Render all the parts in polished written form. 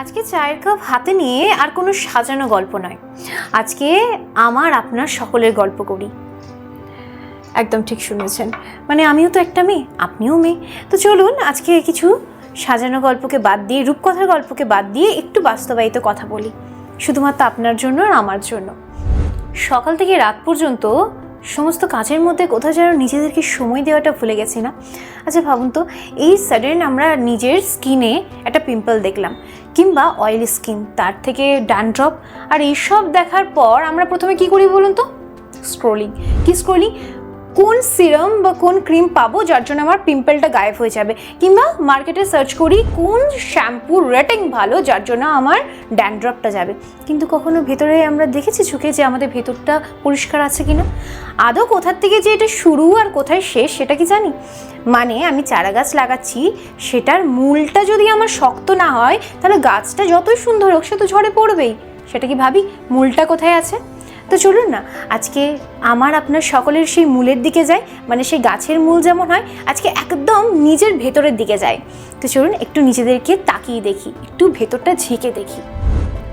আজকে চায়ের কাপ হাতে নিয়ে আর কোনো সাজানো গল্প নয়, আজকে আমার আপনার সকলের গল্প করি। একদম ঠিক শুনেছেন, মানে আমিও তো একটা মেয়ে, আপনিও মেয়ে। তো চলুন আজকে কিছু সাজানো গল্পকে বাদ দিয়ে, রূপকথার গল্পকে বাদ দিয়ে একটু বাস্তবায়িত কথা বলি, শুধুমাত্র আপনার জন্য আর আমার জন্য। সকাল থেকে রাত পর্যন্ত সমস্ত কাজের মধ্যে কোথাও যেন নিজেদেরকে সময় দেওয়াটা ভুলে গেছি না। আচ্ছা ভাবুন তো, এই সাডেন আমরা নিজের স্কিনে একটা পিম্পল দেখলাম কিংবা অয়েলি স্কিন, তার থেকে ড্যান্ড্রফ, আর এইসব দেখার পর আমরা প্রথমে কি করি বলুন তো? স্ক্রোলিং। কি স্ক্রোলিং? কোন সিরাম বা কোন ক্রিম পাবো যার জন্য আমার পিম্পলটা গায়েব হয়ে যাবে, কিংবা মার্কেটে সার্চ করি কোন শ্যাম্পুর রেটিং ভালো যার জন্য আমার ড্যান্ড্রফটা যাবে। কিন্তু কখনো ভেতরে আমরা দেখেছি চোখে যে আমাদের ভেতরটা পরিষ্কার আছে কিনা? আদৌ কোথার থেকে যে এটা শুরু আর কোথায় শেষ সেটা কি জানি? মানে আমি চারা গাছ লাগাচ্ছি, সেটার মূলটা যদি আমার শক্ত না হয় তাহলে গাছটা যতই সুন্দর হোক সে তো ঝরে পড়বেই। সেটা কি ভাবি মূলটা কোথায় আছে? তো চলুন না আজকে আমার আপনার সকলের সেই মূলের দিকে যাই, মানে সেই গাছের মূল যেমন হয় আজকে একদম নিজের ভেতরের দিকে যাই। তো চলুন একটু নিজেদেরকে তাকিয়ে দেখি, একটু ভেতরটা ঝেঁকে দেখি।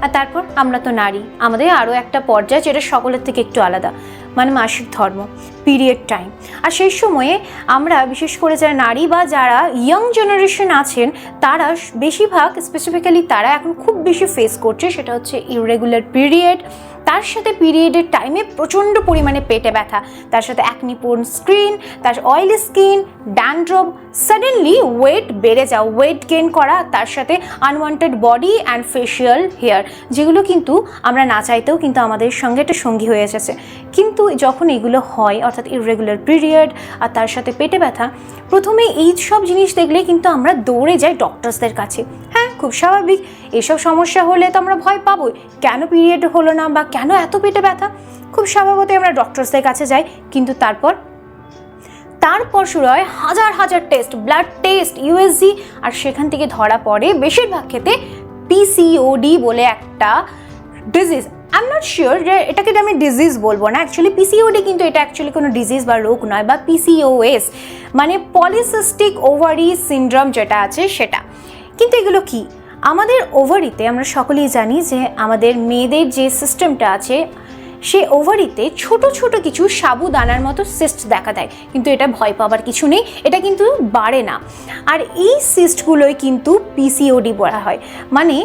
আর তারপর আমরা তো নারী, আমাদের আরও একটা পর্যায় যেটা সকলের থেকে একটু আলাদা, মানে মাসিক ধর্ম, পিরিয়ড টাইম। আর সেই সময়ে আমরা বিশেষ করে যারা নারী বা যারা ইয়ং জেনারেশন আছেন তারা বেশিরভাগ, স্পেসিফিক্যালি তারা এখন খুব বেশি ফেস করছে, সেটা হচ্ছে ইররেগুলার পিরিয়ড। তার সাথে পিরিয়ডের টাইমে প্রচণ্ড পরিমাণে পেটে ব্যথা, তার সাথে অ্যাকনি-প্রোন স্কিন, তার oily skin, dandruff, suddenly weight বেড়ে যাওয়া, ওয়েট গেইন করা, তার সাথে unwanted body and facial hair, যেগুলো কিন্তু আমরা না চাইতেও কিন্তু আমাদের সঙ্গে একটা সঙ্গী হয়ে এসেছে। কিন্তু যখন এগুলো হয়, অর্থাৎ ইররেগুলার পিরিয়ড আর তার সাথে পেটে ব্যথা, প্রথমে এই সব জিনিস দেখলে কিন্তু আমরা দৌড়ে যাই ডক্টরসদের কাছে। হ্যাঁ, খুব স্বাভাবিক, এসব সমস্যা হলে তো আমরা ভয় পাবোই, কেন পিরিয়ড হলো না বা কেন এত পেটে ব্যথা, খুব স্বাভাবিকই আমরা ডক্টরসদের কাছে যাই। কিন্তু তারপর শুরু হয় হাজার হাজার টেস্ট, ব্লাড টেস্ট, ইউএসজি, আর সেখান থেকে ধরা পড়ে বেশিরভাগ ক্ষেত্রে পিসিওডি বলে একটা disease. I am not sure যে এটাকে আমি ডিজিজ বলবো না, অ্যাকচুয়ালি পিসিওডি কিন্তু এটা অ্যাকচুয়ালি কোনো ডিজিজ বা রোগ নয়, বা পিসিওএস মানে পলিসিস্টিক ওভারি সিনড্রোম যেটা আছে সেটা। কিন্তু এগুলো কি? আমাদের ওভারিতে আমরা সকলেই জানি যে আমাদের মেয়েদের যে সিস্টেমটা আছে, সে ওভারিতে ছোট ছোট কিছু সাবুদানার মতো সিস্ট দেখা দেয়, কিন্তু এটা ভয় পাবার কিছু নেই, এটা কিন্তু বাড়ে না। আর এই সিস্টগুলোই কিন্তু পিসিওডি বলা হয়, মানে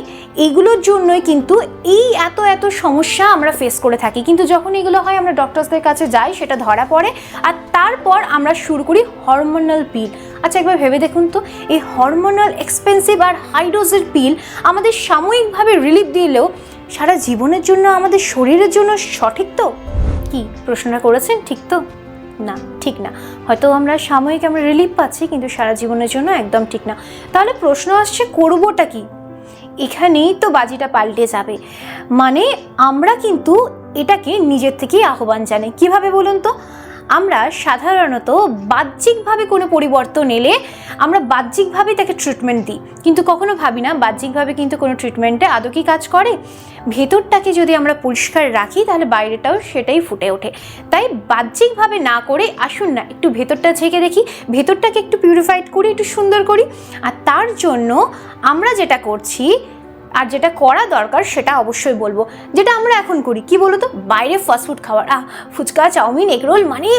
এগুলোর জন্যই কিন্তু এই এত সমস্যা আমরা ফেস করে থাকি। কিন্তু যখন এগুলো হয় আমরা ডক্টরসদের কাছে যাই, সেটা ধরা পড়ে, আর তারপর আমরা শুরু করি হরমোনাল পিল। আচ্ছা একবার ভেবে দেখুন তো, এই হরমোনাল এক্সপেন্সিভ আর হাই ডোজের পিল আমাদের সাময়িকভাবে রিলিফ দিলেও সারা জীবনের জন্য আমাদের শরীরের জন্য সঠিক তো? কি প্রশ্নটা করেছেন? ঠিক তো? না, ঠিক না। হয়তো আমরা সাময়িক রিলিফ পাচ্ছি, কিন্তু সারা জীবনের জন্য একদম ঠিক না। তাহলে প্রশ্ন আসছে করবোটা কি? এখানেই তো বাজিটা পাল্টে যাবে। মানে আমরা কিন্তু এটাকে নিজের থেকেই আহ্বান জানাই। কিভাবে বলুন তো? আমরা সাধারণত বাহ্যিকভাবে কোনো পরিবর্তন এলে আমরা বাহ্যিকভাবেই তাকে ট্রিটমেন্ট দিই, কিন্তু কখনো ভাবি না বাহ্যিকভাবে কিন্তু কোনো ট্রিটমেন্টে আদৌ কি কাজ করে। ভেতরটাকে যদি আমরা পরিষ্কার রাখি তাহলে বাইরেটাও সেটাই ফুটে ওঠে। তাই বাহ্যিকভাবে না করে আসুন না একটু ভেতরটা ঝেঁকে দেখি, ভেতরটাকে একটু পিউরিফাইড করি, একটু সুন্দর করি। আর তার জন্য আমরা যেটা করছি আর যেটা করা দরকার সেটা অবশ্যই বলবো, যেটা আমরা এখন করি। কি বলো তো? বাইরে ফাস্টফুড খাবার, ফুচকা, চাউমিন, এগরোল, মানে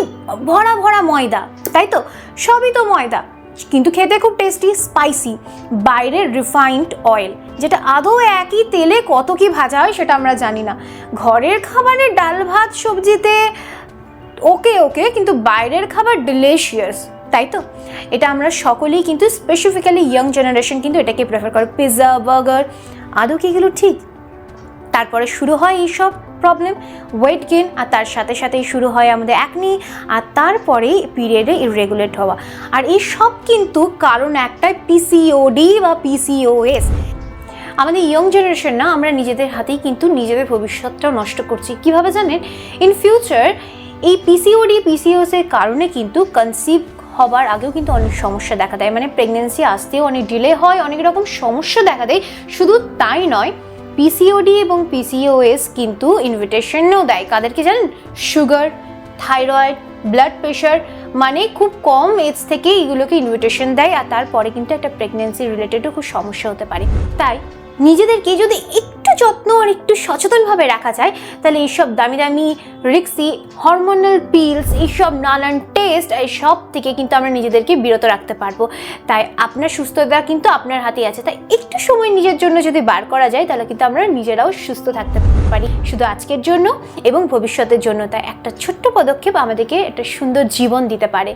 ভরা ভরা ময়দা, তাই তো? সবই তো ময়দা, কিন্তু খেতে খুব টেস্টি, স্পাইসি। বাইরের রিফাইন্ড অয়েল, যেটা আদৌ একই তেলে কত কি ভাজা হয় সেটা আমরা জানি না। ঘরের খাবারের ডাল ভাত সবজিতে ওকে, কিন্তু বাইরের খাবার ডিলিশিয়াস, তাই তো? এটা আমরা সকলেই কিন্তু, স্পেসিফিক্যালি ইয়ং জেনারেশন কিন্তু এটাকে প্রেফার করে। পিৎজা, বার্গার, আদৌ কি এগুলো ঠিক? তারপরে শুরু হয় এইসব প্রবলেম, ওয়েট গেইন, আর তার সাথে সাথেই শুরু হয় আমাদের অ্যাকনি, আর তারপরেই পিরিয়ডে ইররেগুলেট হওয়া। আর এই সব কিন্তু কারণ একটাই, পিসিওডি বা পিসিওএস। আমাদের ইয়ং জেনারেশন না, আমরা নিজেদের হাতেই কিন্তু নিজেদের ভবিষ্যৎটাও নষ্ট করছি। কিভাবে জানেন? ইন ফিউচার এই পিসিওডি পিসিওএসের কারণে কিন্তু কনসিভ হবার আগেও কিন্তু অনেক সমস্যা দেখা দেয়, মানে প্রেগনেন্সি আসতেও অনেক ডিলে হয়, অনেক রকম সমস্যা দেখা দেয়। শুধু তাই নয়, পিসিওডি এবং পিসিওএস কিন্তু ইনভিটেশনও দেয় কাদেরকে জানেন? সুগার, থাইরয়েড, ব্লাড প্রেশার, মানে খুব কম এজ থেকে এগুলোকে ইনভিটেশন দেয়, আর তারপরে কিন্তু একটা প্রেগনেন্সি রিলেটেডও খুব সমস্যা হতে পারে। তাই নিজেদেরকে যদি একটু যত্ন আর একটু সচেতনভাবে রাখা যায়, তাহলে এইসব দামি দামি রিক্সি হরমোনাল পিলস, এইসব নানান টেস্ট, এইসব থেকে কিন্তু আমরা নিজেদেরকে বিরত রাখতে পারবো। তাই আপনার সুস্থতা কিন্তু আপনার হাতেই আছে। তাই একটু সময় নিজের জন্য যদি বার করা যায়, তাহলে কিন্তু আমরা নিজেরাও সুস্থ থাকতে পারি, শুধু আজকের জন্য এবং ভবিষ্যতের জন্য। তাই একটা ছোট্ট পদক্ষেপ আমাদেরকে একটা সুন্দর জীবন দিতে পারে।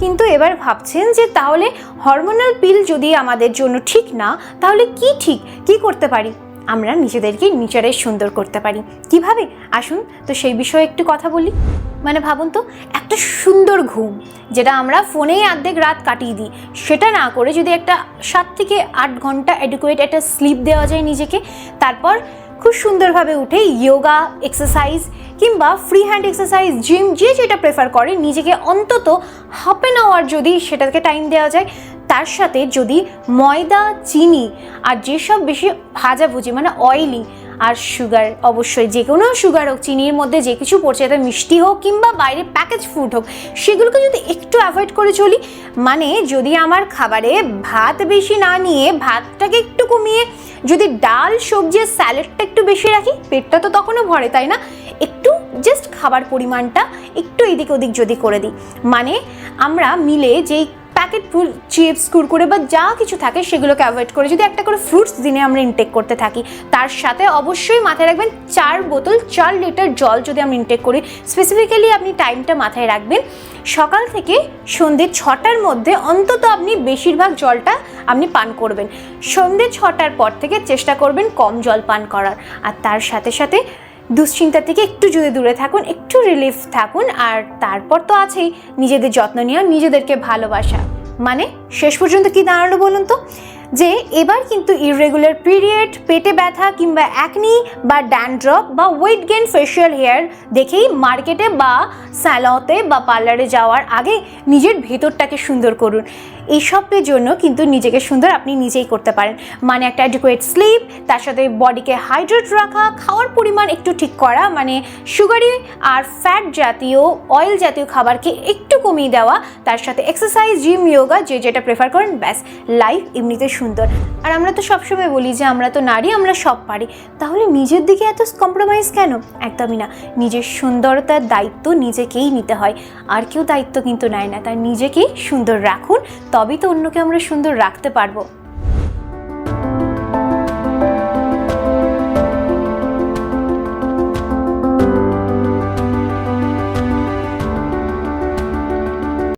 কিন্তু এবার ভাবছেন যে তাহলে হরমোনাল পিল যদি আমাদের জন্য ঠিক না, তাহলে কি ঠিক, কি করতে পারি? আমরা নিজেদেরকে নিজেরাই সুন্দর করতে পারি। কিভাবে? আসুন তো সেই বিষয়ে একটু কথা বলি। মানে ভাবুন তো, একটা সুন্দর ঘুম, যেটা আমরা ফোনেই অর্ধেক রাত কাটিয়ে দিই, সেটা না করে যদি একটা 7 থেকে 8 ঘন্টা অ্যাডিকুয়েট একটা স্লিপ দেওয়া যায় নিজেকে, তারপর খুব সুন্দরভাবে উঠে যোগা এক্সারসাইজ কিংবা ফ্রি হ্যান্ড এক্সারসাইজ, জিম, যে যেটা প্রেফার করে, নিজেকে অন্তত হাফ অ্যান আওয়ার যদি সেটাকে টাইম দেওয়া যায়, তার সাথে যদি ময়দা, চিনি আর যেসব বেশি ভাজাভুজি মানে অয়েলি আর সুগার, অবশ্যই যে কোনো সুগার হোক, চিনির মধ্যে যে কিছু পড়ছে, যাতে মিষ্টি হোক কিংবা বাইরে প্যাকেজ ফুড হোক, সেগুলোকে যদি একটু অ্যাভয়েড করে চলি, মানে যদি আমার খাবারে ভাত বেশি না নিয়ে ভাতটাকে একটু কমিয়ে যদি ডাল, সবজি, স্যালাডটা একটু বেশি রাখি, পেটটা তো তখনও ভরে, তাই না? একটু জাস্ট খাবার পরিমাণটা একটু এদিক ওদিক যদি করে দিই, মানে আমরা মিলে যেই প্যাকেট ফুড, চিপস, কুরকুরে বা যা কিছু থাকে সেগুলোকে অ্যাভয়েড করে যদি একটা করে ফ্রুটস দিনে আমরা ইনটেক করতে থাকি, তার সাথে অবশ্যই মাথায় রাখবেন 4 লিটার জল যদি আমরা ইনটেক করি। স্পেসিফিক্যালি আপনি টাইমটা মাথায় রাখবেন, সকাল থেকে সন্ধ্যে 6টার মধ্যে অন্তত আপনি বেশিরভাগ জলটা আপনি পান করবেন। সন্ধ্যে 6টার পর থেকে চেষ্টা করবেন কম জল পান করার। আর তার সাথে সাথে দুশ্চিন্তা থেকে একটু যদি দূরে থাকুন, একটু রিলিফ থাকুন। আর তারপর তো আছেই নিজেদের যত্ন নেওয়া, নিজেদেরকে ভালোবাসা। মানে শেষ পর্যন্ত কি দাঁড়ালো বলুন তো, যে এবার কিন্তু ইররেগুলার পিরিয়ড, পেটে ব্যথা কিংবা অ্যাকনি বা ড্যান্ড্রফ বা ওয়েট গেইন, ফেশিয়াল হেয়ার দেখেই মার্কেটে বা স্যালনে বা পার্লারে যাওয়ার আগে নিজের ভেতরটাকে সুন্দর করুন। এইসবের জন্য কিন্তু নিজেকে সুন্দর আপনি নিজেই করতে পারেন। মানে একটা অ্যাডিকুয়েট স্লিপ, তার সাথে বডিকে হাইড্রেট রাখা, খাওয়ার পরিমাণ একটু ঠিক করা, মানে সুগারি আর ফ্যাট জাতীয়, অয়েল জাতীয় খাবারকে একটু কমিয়ে দেওয়া, তার সাথে এক্সারসাইজ, জিম, যোগা, যে যেটা প্রেফার করেন, ব্যাস লাইফ এমনিতে সুন্দর। আর আমরা তো সবসময় বলি যে আমরা তো নারী, আমরা সব পারি, তাহলে নিজের দিকে এত কম্প্রোমাইজ কেন? একদমই না। নিজের সুন্দরতার দায়িত্ব নিজেকেই নিতে হয়, আর কেউ দায়িত্ব কিন্তু নেয় না। তাই নিজেকেই সুন্দর রাখুন, তবেই তো অন্যকে আমরা সুন্দর রাখতে পারবো।